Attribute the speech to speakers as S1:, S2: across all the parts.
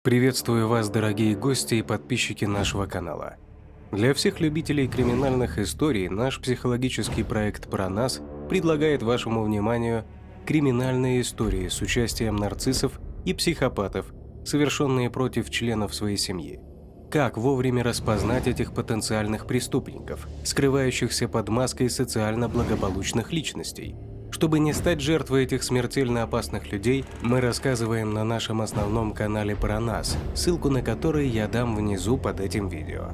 S1: Приветствую вас, дорогие гости и подписчики нашего канала. Для всех любителей криминальных историй наш психологический проект «Про нас» предлагает вашему вниманию криминальные истории с участием нарциссов и психопатов, совершенные против членов своей семьи. Как вовремя распознать этих потенциальных преступников, скрывающихся под маской социально благополучных личностей? Чтобы не стать жертвой этих смертельно опасных людей, мы рассказываем на нашем основном канале «Про нас», ссылку на который я дам внизу под этим видео.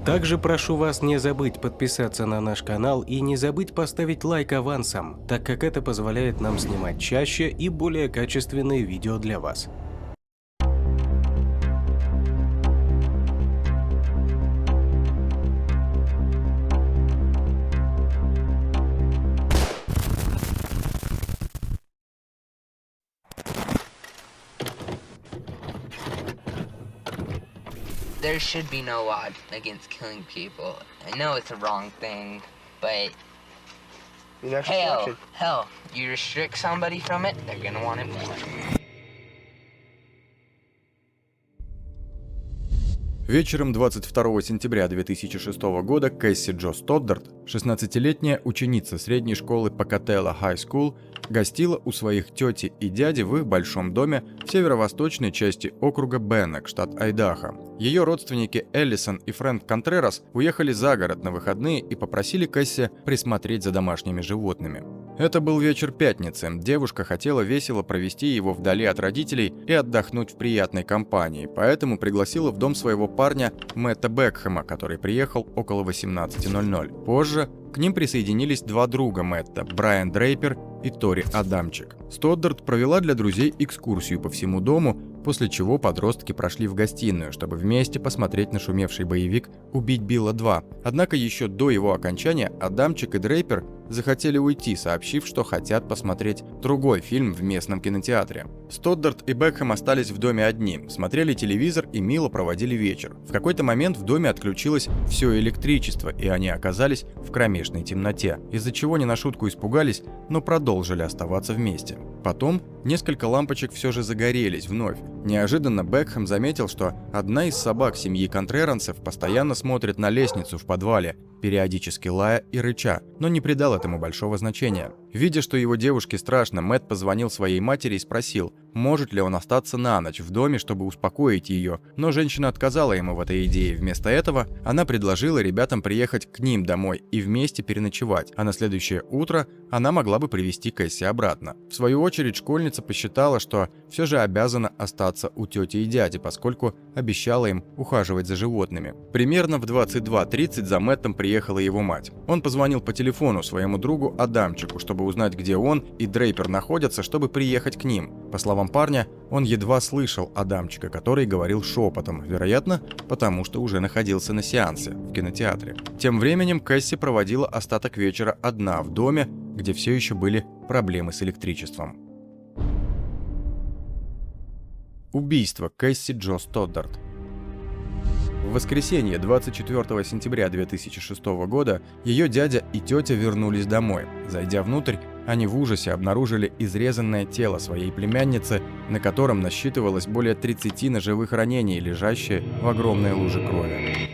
S1: Также прошу вас не забыть подписаться на наш канал и не забыть поставить лайк авансом, так как это позволяет нам снимать чаще и более качественные видео для вас.
S2: There should be no law against killing people. I know it's a wrong thing, but hell, you restrict somebody from it, they're gonna want it more.
S3: Вечером 22 сентября 2006 года Кэсси Джо Стоддарт, 16-летняя ученица средней школы Покателла High School, гостила у своих тети и дяди в их большом доме в северо-восточной части округа Беннек, штат Айдахо. Ее родственники Эллисон и Фрэнк Контрерас уехали за город на выходные и попросили Кэсси присмотреть за домашними животными. Это был вечер пятницы. Девушка хотела весело провести его вдали от родителей и отдохнуть в приятной компании, поэтому пригласила в дом своего парня Мэтта Бекхэма, который приехал около 18:00. Позже к ним присоединились два друга Мэтта, Брайан Дрейпер и Тори Адамчик. Стоддарт провела для друзей экскурсию по всему дому, после чего подростки прошли в гостиную, чтобы вместе посмотреть нашумевший боевик «Убить Билла 2». Однако еще до его окончания Адамчик и Дрейпер захотели уйти, сообщив, что хотят посмотреть другой фильм в местном кинотеатре. Стоддарт и Бекхэм остались в доме одни, смотрели телевизор и мило проводили вечер. В какой-то момент в доме отключилось все электричество, и они оказались в кромешной темноте, из-за чего не на шутку испугались, но продолжили оставаться вместе. Потом несколько лампочек все же загорелись вновь. Неожиданно Бекхэм заметил, что одна из собак семьи Контрерансов постоянно смотрит на лестницу в подвале, периодически лая и рыча, но не придал этому большого значения. Видя, что его девушке страшно, Мэтт позвонил своей матери и спросил, может ли он остаться на ночь в доме, чтобы успокоить ее, но женщина отказала ему в этой идее. Вместо этого она предложила ребятам приехать к ним домой и вместе переночевать, а на следующее утро она могла бы привезти Кэсси обратно. В свою очередь, школьница посчитала, что все же обязана остаться у тети и дяди, поскольку обещала им ухаживать за животными. Примерно в 22:30 за Мэттом приехала его мать. Он позвонил по телефону своему другу Адамчику, чтобы узнать, где он и Дрейпер находятся, чтобы приехать к ним. По словам парня, он едва слышал Адамчика, который говорил шепотом, вероятно, потому что уже находился на сеансе в кинотеатре. Тем временем Кэсси проводила остаток вечера одна в доме, где все еще были проблемы с электричеством. Убийство Кэсси Джо Стоддарт. В воскресенье 24 сентября 2006 года ее дядя и тетя вернулись домой. Зайдя внутрь, они в ужасе обнаружили изрезанное тело своей племянницы, на котором насчитывалось более 30 ножевых ранений, лежащее в огромной луже крови.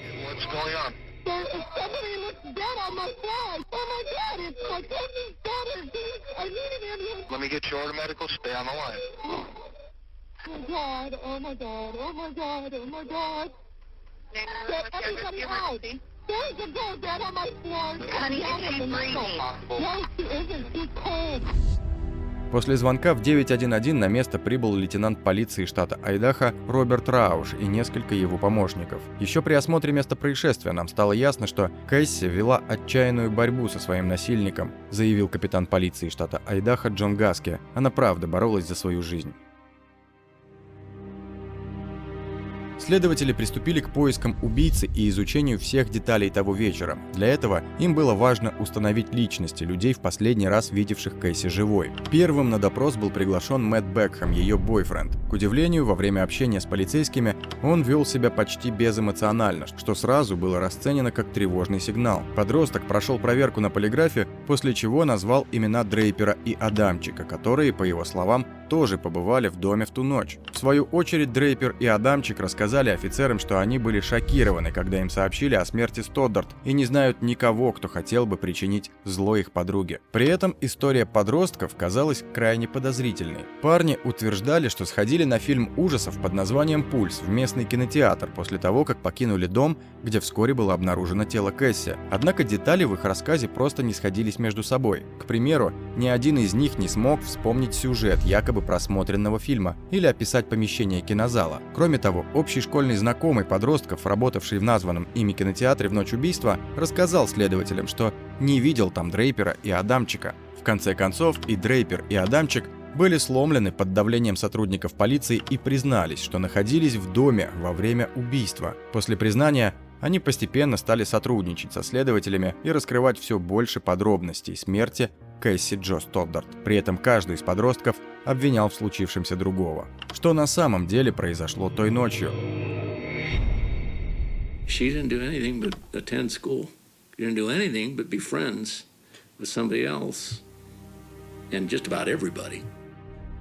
S4: Everybody out. There's a girl dead on my floor. Honey, is she breathing? No, she isn't. She's cold.
S3: После звонка в 911 на место прибыл лейтенант полиции штата Айдахо Роберт Рауш и несколько его помощников. Еще при осмотре места происшествия нам стало ясно, что Кэсси вела отчаянную борьбу со своим насильником, заявил капитан полиции штата Айдахо Джон Гаски. Она правда боролась за свою жизнь. Следователи приступили к поискам убийцы и изучению всех деталей того вечера. Для этого им было важно установить личности людей, в последний раз видевших Кэсси живой. Первым на допрос был приглашен Мэтт Бекхэм, ее бойфренд. К удивлению, во время общения с полицейскими он вел себя почти безэмоционально, что сразу было расценено как тревожный сигнал. Подросток прошел проверку на полиграфе, после чего назвал имена Дрейпера и Адамчика, которые, по его словам, тоже побывали в доме в ту ночь. В свою очередь, Дрейпер и Адамчик рассказали офицерам, что они были шокированы, когда им сообщили о смерти Стоддарт и не знают никого, кто хотел бы причинить зло их подруге. При этом история подростков казалась крайне подозрительной. Парни утверждали, что сходили на фильм ужасов под названием «Пульс» в местный кинотеатр после того, как покинули дом, где вскоре было обнаружено тело Кэсси. Однако детали в их рассказе просто не сходились между собой. К примеру, ни один из них не смог вспомнить сюжет якобы просмотренного фильма или описать помещение кинозала. Кроме того, общий школьный знакомый подростков, работавший в названном ими кинотеатре в ночь убийства, рассказал следователям, что не видел там Дрейпера и Адамчика. В конце концов, и Дрейпер, и Адамчик были сломлены под давлением сотрудников полиции и признались, что находились в доме во время убийства. После признания они постепенно стали сотрудничать со следователями и раскрывать все больше подробностей смерти Кэсси Джо Стоддарт. При этом каждый из подростков обвинял в случившемся другого. Что на самом деле произошло той ночью?
S5: She didn't do anything but attend school. She didn't do anything but be friends with somebody else and just about everybody.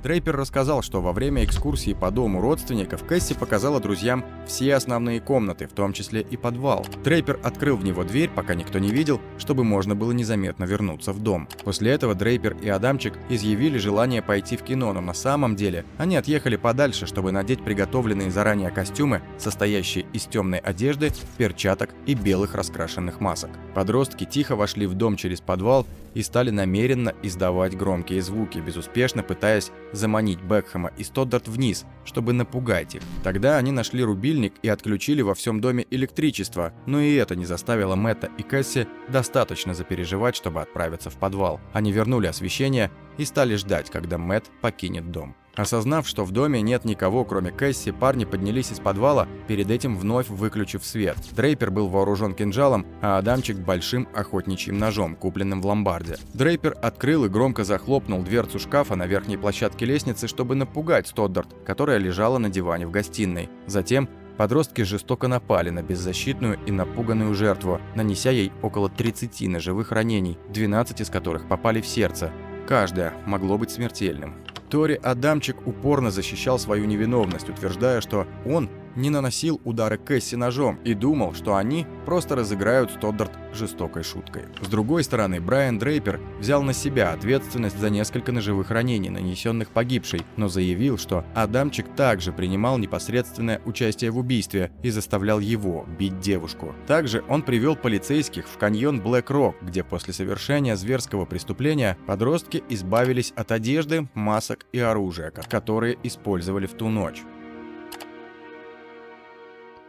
S3: Дрейпер рассказал, что во время экскурсии по дому родственников Кэсси показала друзьям все основные комнаты, в том числе и подвал. Дрейпер открыл в него дверь, пока никто не видел, чтобы можно было незаметно вернуться в дом. После этого Дрейпер и Адамчик изъявили желание пойти в кино, но на самом деле они отъехали подальше, чтобы надеть приготовленные заранее костюмы, состоящие из темной одежды, перчаток и белых раскрашенных масок. Подростки тихо вошли в дом через подвал и стали намеренно издавать громкие звуки, безуспешно пытаясь заманить Бекхэма и Стоддарт вниз, чтобы напугать их. Тогда они нашли рубильник и отключили во всем доме электричество, но и это не заставило Мэтта и Кэсси достаточно запереживать, чтобы отправиться в подвал. Они вернули освещение и стали ждать, когда Мэтт покинет дом. Осознав, что в доме нет никого, кроме Кэсси, парни поднялись из подвала, перед этим вновь выключив свет. Дрейпер был вооружен кинжалом, а Адамчик – большим охотничьим ножом, купленным в ломбарде. Дрейпер открыл и громко захлопнул дверцу шкафа на верхней площадке лестницы, чтобы напугать Стоддарт, которая лежала на диване в гостиной. Затем подростки жестоко напали на беззащитную и напуганную жертву, нанеся ей около 30 ножевых ранений, 12 из которых попали в сердце. Каждое могло быть смертельным. Тори Адамчик упорно защищал свою невиновность, утверждая, что он не наносил удары Кэсси ножом и думал, что они просто разыграют Стоддарт жестокой шуткой. С другой стороны, Брайан Дрейпер взял на себя ответственность за несколько ножевых ранений, нанесенных погибшей, но заявил, что Адамчик также принимал непосредственное участие в убийстве и заставлял его бить девушку. Также он привел полицейских в каньон Блэк-Рок, где после совершения зверского преступления подростки избавились от одежды, масок и оружия, которые использовали в ту ночь.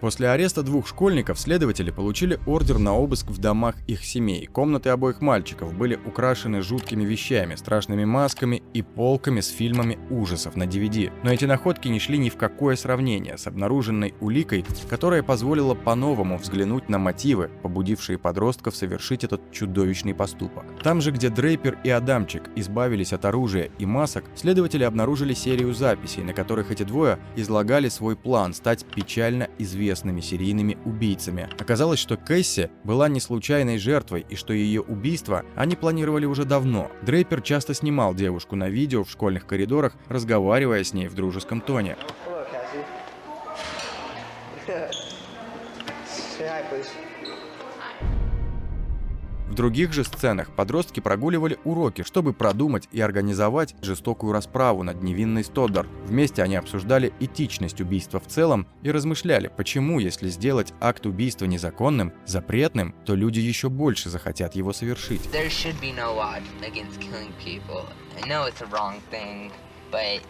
S3: После ареста двух школьников следователи получили ордер на обыск в домах их семей. Комнаты обоих мальчиков были украшены жуткими вещами, страшными масками и полками с фильмами ужасов на DVD. Но эти находки не шли ни в какое сравнение с обнаруженной уликой, которая позволила по-новому взглянуть на мотивы, побудившие подростков совершить этот чудовищный поступок. Там же, где Дрейпер и Адамчик избавились от оружия и масок, следователи обнаружили серию записей, на которых эти двое излагали свой план стать печально известными серийными убийцами. Оказалось, что Кэсси была не случайной жертвой и что ее убийство они планировали уже давно. Дрейпер часто снимал девушку на видео в школьных коридорах, разговаривая с ней в дружеском тоне. В других же сценах подростки прогуливали уроки, чтобы продумать и организовать жестокую расправу над невинной Стоддарт. Вместе они обсуждали этичность убийства в целом и размышляли, почему, если сделать акт убийства незаконным, запретным, то люди еще больше захотят его совершить.
S2: There should be no law against killing people. I know it's a wrong thing, but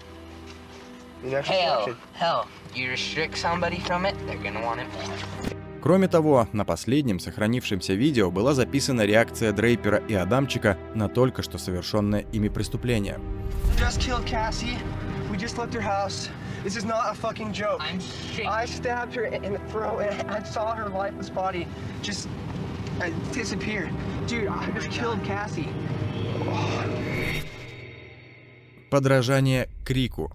S2: hell, you restrict somebody from it, they're gonna want it more.
S3: Кроме того, на последнем сохранившемся видео была записана реакция Дрейпера и Адамчика на только что совершенное ими преступление.
S6: Just killed Cassie. We just left her house. This is not a fucking joke. I stabbed her in the throat and I saw her lifeless body just disappear. Dude, I just killed Cassie.
S3: Подражание крику.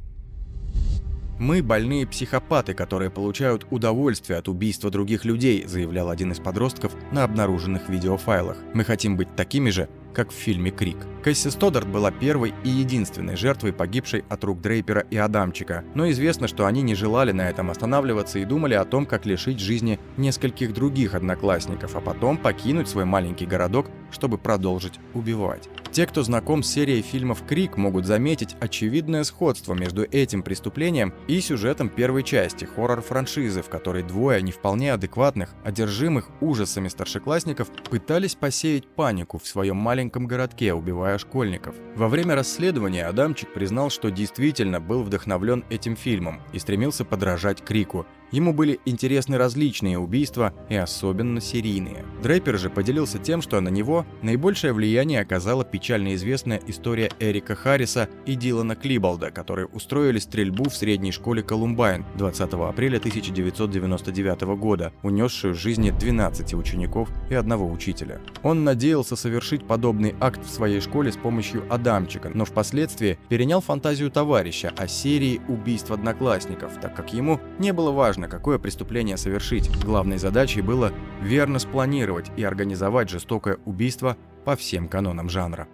S3: «Мы больные психопаты, которые получают удовольствие от убийства других людей», заявлял один из подростков на обнаруженных видеофайлах. «Мы хотим быть такими же, как в фильме «Крик». Кэсси Стоддарт была первой и единственной жертвой, погибшей от рук Дрейпера и Адамчика, но известно, что они не желали на этом останавливаться и думали о том, как лишить жизни нескольких других одноклассников, а потом покинуть свой маленький городок, чтобы продолжить убивать. Те, кто знаком с серией фильмов «Крик», могут заметить очевидное сходство между этим преступлением и сюжетом первой части хоррор-франшизы, в которой двое не вполне адекватных, одержимых ужасами старшеклассников пытались посеять панику в своем маленьком городке, убивая школьников. Во время расследования Адамчик признал, что действительно был вдохновлен этим фильмом и стремился подражать «Крику». Ему были интересны различные убийства и особенно серийные. Дрейпер же поделился тем, что на него наибольшее влияние оказала печально известная история Эрика Харриса и Дилана Клиболда, которые устроили стрельбу в средней школе Колумбайн 20 апреля 1999 года, унесшую жизни 12 учеников и одного учителя. Он надеялся совершить подобный акт в своей школе с помощью Адамчика, но впоследствии перенял фантазию товарища о серии убийств одноклассников, так как ему не было важно, какое преступление совершить. Главной задачей было верно спланировать и организовать жестокое убийство по всем канонам жанра.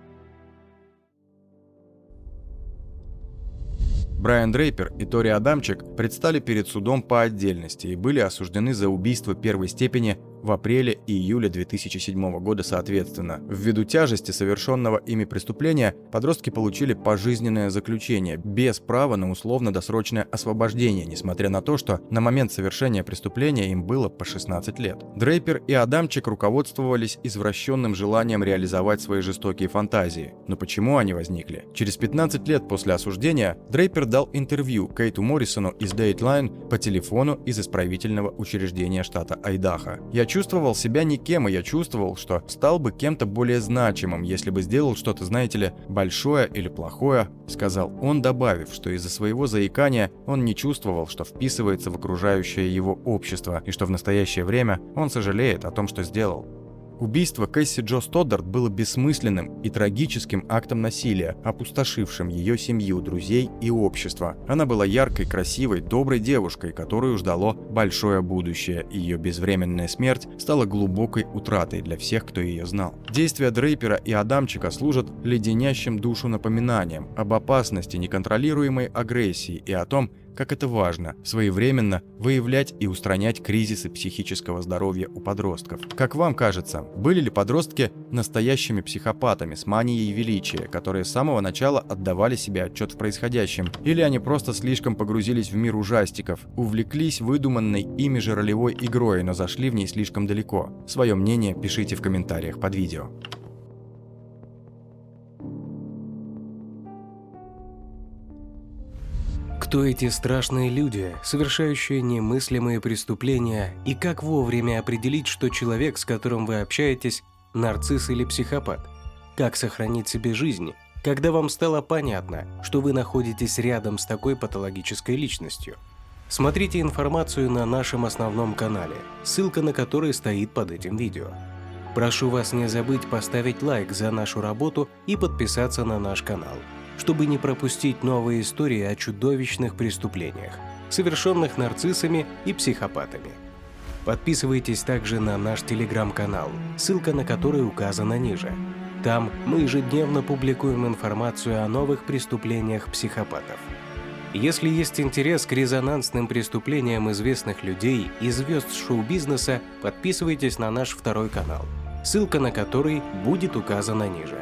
S3: Брайан Дрейпер и Тори Адамчик предстали перед судом по отдельности и были осуждены за убийство первой степени в апреле и июле 2007 года соответственно. Ввиду тяжести совершенного ими преступления, подростки получили пожизненное заключение без права на условно-досрочное освобождение, несмотря на то, что на момент совершения преступления им было по 16 лет. Дрейпер и Адамчик руководствовались извращенным желанием реализовать свои жестокие фантазии. Но почему они возникли? Через 15 лет после осуждения Дрейпер дал интервью Кейту Моррисону из Dateline по телефону из исправительного учреждения штата Айдахо. «Я чувствовал себя никем, и я чувствовал, что стал бы кем-то более значимым, если бы сделал что-то, знаете ли, большое или плохое», — сказал он, добавив, что из-за своего заикания он не чувствовал, что вписывается в окружающее его общество, и что в настоящее время он сожалеет о том, что сделал. Убийство Кэсси Джо Стоддарт было бессмысленным и трагическим актом насилия, опустошившим ее семью, друзей и общество. Она была яркой, красивой, доброй девушкой, которую ждало большое будущее, и ее безвременная смерть стала глубокой утратой для всех, кто ее знал. Действия Дрейпера и Адамчика служат леденящим душу напоминанием об опасности неконтролируемой агрессии и о том, как это важно своевременно выявлять и устранять кризисы психического здоровья у подростков. Как вам кажется, были ли подростки настоящими психопатами с манией величия, которые с самого начала отдавали себе отчет в происходящем? Или они просто слишком погрузились в мир ужастиков, увлеклись выдуманной ими же ролевой игрой, но зашли в ней слишком далеко? Свое мнение пишите в комментариях под видео.
S1: Кто эти страшные люди, совершающие немыслимые преступления, и как вовремя определить, что человек, с которым вы общаетесь, нарцисс или психопат? Как сохранить себе жизнь, когда вам стало понятно, что вы находитесь рядом с такой патологической личностью? Смотрите информацию на нашем основном канале, ссылка на который стоит под этим видео. Прошу вас не забыть поставить лайк за нашу работу и подписаться на наш канал, чтобы не пропустить новые истории о чудовищных преступлениях, совершенных нарциссами и психопатами. Подписывайтесь также на наш телеграм-канал, ссылка на который указана ниже. Там мы ежедневно публикуем информацию о новых преступлениях психопатов. Если есть интерес к резонансным преступлениям известных людей и звезд шоу-бизнеса, подписывайтесь на наш второй канал, ссылка на который будет указана ниже.